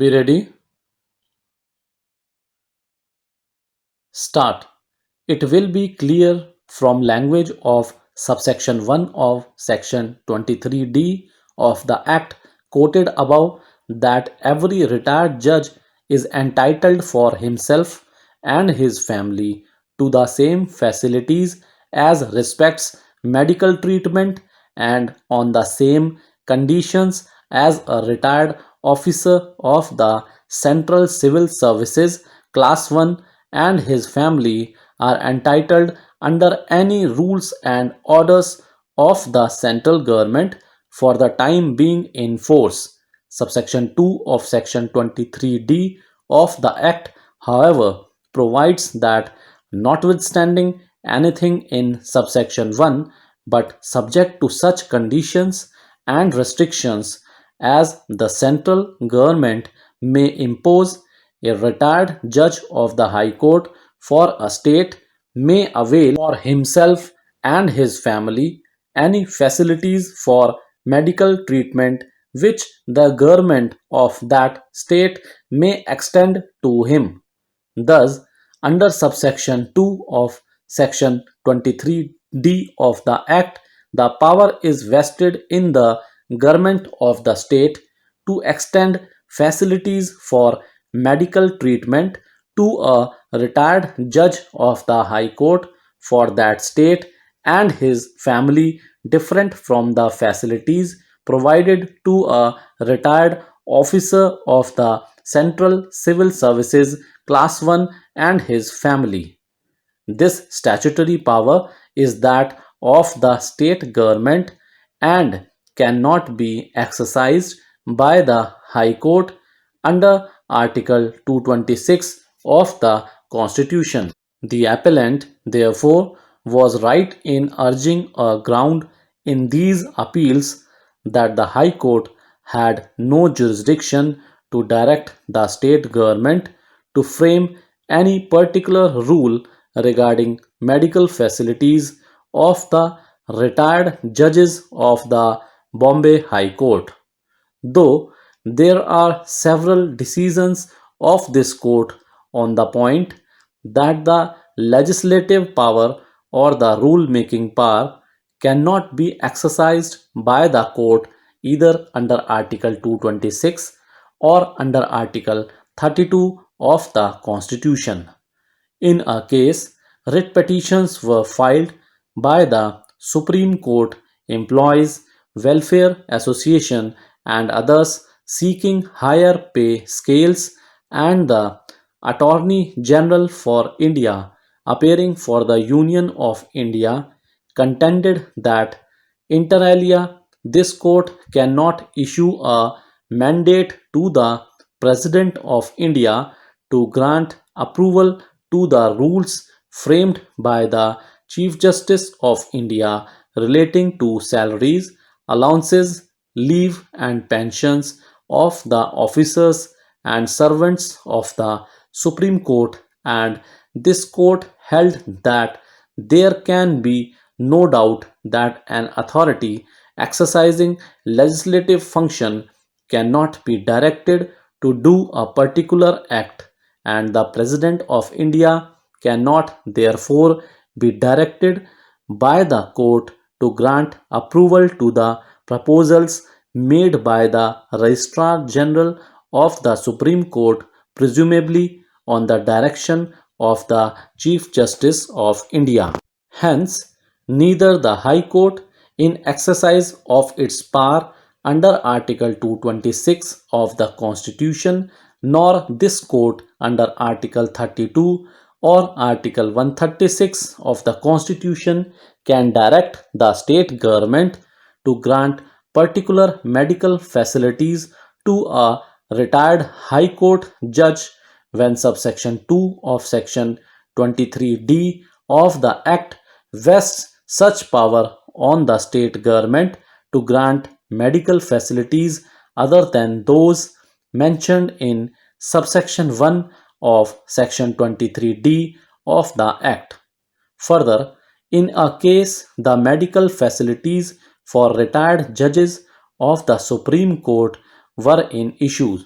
Be ready. Start. It will be clear from language of subsection 1 of section 23D of the Act quoted above that every retired judge is entitled for himself and his family to the same facilities as respects medical treatment and on the same conditions as a retired officer of the Central Civil Services Class 1 and his family are entitled under any rules and orders of the central government for the time being in force. Subsection 2 of Section 23D of the Act, however, provides that notwithstanding anything in subsection 1, but subject to such conditions and restrictions as the central government may impose, a retired judge of the High Court for a state may avail for himself and his family any facilities for medical treatment which the government of that state may extend to him. Thus, under subsection 2 of section 23D of the Act, the power is vested in the government of the state to extend facilities for medical treatment to a retired judge of the High Court for that state and his family different from the facilities provided to a retired officer of the Central Civil Services Class 1 and his family. This statutory power is that of the state government and cannot be exercised by the High Court under Article 226 of the Constitution. The appellant, therefore, was right in urging a ground in these appeals that the High Court had no jurisdiction to direct the state government to frame any particular rule regarding medical facilities of the retired judges of the Bombay High Court. Though there are several decisions of this court on the point that the legislative power or the rule making power cannot be exercised by the court either under Article 226 or under Article 32 of the Constitution. In a case, writ petitions were filed by the Supreme Court Employees Welfare Association and others seeking higher pay scales, and the Attorney General for India, appearing for the Union of India, contended that inter alia this court cannot issue a mandate to the President of India to grant approval to the rules framed by the Chief Justice of India relating to salaries, allowances, leave, and pensions of the officers and servants of the Supreme Court, and this court held that there can be no doubt that an authority exercising legislative function cannot be directed to do a particular act, and the President of India cannot therefore be directed by the court to grant approval to the proposals made by the Registrar General of the Supreme Court, presumably on the direction of the Chief Justice of India. Hence, neither the High Court, in exercise of its power under Article 226 of the Constitution, nor this court under Article 32 or Article 136 of the Constitution can direct the state government to grant particular medical facilities to a retired High Court judge when subsection 2 of section 23D of the Act vests such power on the state government to grant medical facilities other than those mentioned in subsection 1 of section 23D of the Act. Further, in a case the medical facilities for retired judges of the Supreme Court were in issue,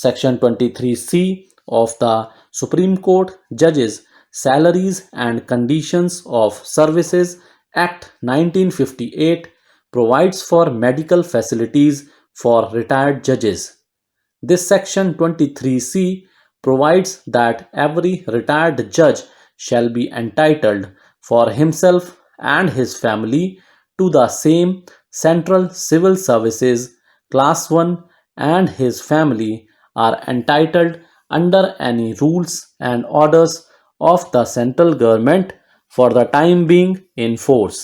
Section 23C of the Supreme Court Judges Salaries and Conditions of Services Act 1958 provides for medical facilities for retired judges. This section 23C provides that every retired judge shall be entitled for himself and his family to the same Central Civil Services Class 1, and his family are entitled under any rules and orders of the central government for the time being in force.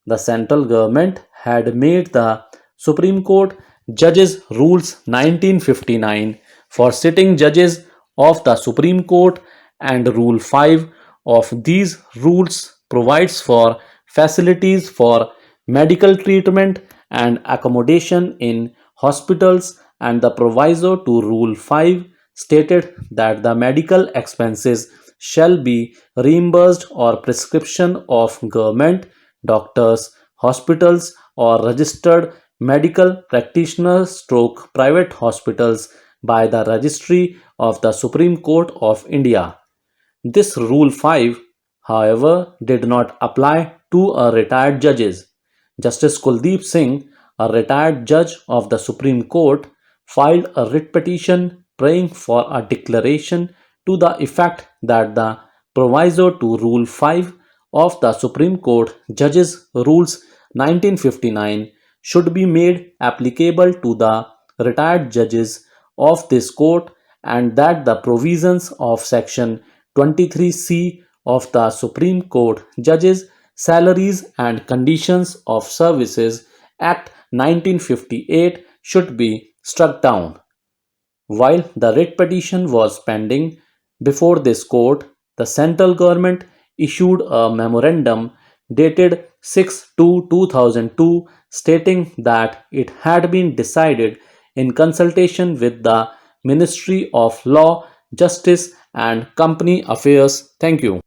The central government had made the Supreme Court Judges Rules 1959 for sitting judges of the Supreme Court, and Rule 5 of these rules provides for facilities for medical treatment and accommodation in hospitals, and the proviso to Rule 5 stated that the medical expenses shall be reimbursed or prescription of government doctors, hospitals, or registered medical practitioners stroke private hospitals by the registry of the Supreme Court of India. This Rule 5, however, did not apply to retired judges. Justice Kuldeep Singh, a retired judge of the Supreme Court, filed a writ petition praying for a declaration to the effect that the proviso to Rule 5 of the Supreme Court Judges Rules 1959 should be made applicable to the retired judges of this court, and that the provisions of Section 23C of the Supreme Court Judges Salaries and Conditions of Services Act 1958 should be struck down. While the writ petition was pending before this court, the central government issued a memorandum dated 6/2/2002 stating that it had been decided in consultation with the Ministry of Law, Justice and Company Affairs. Thank you.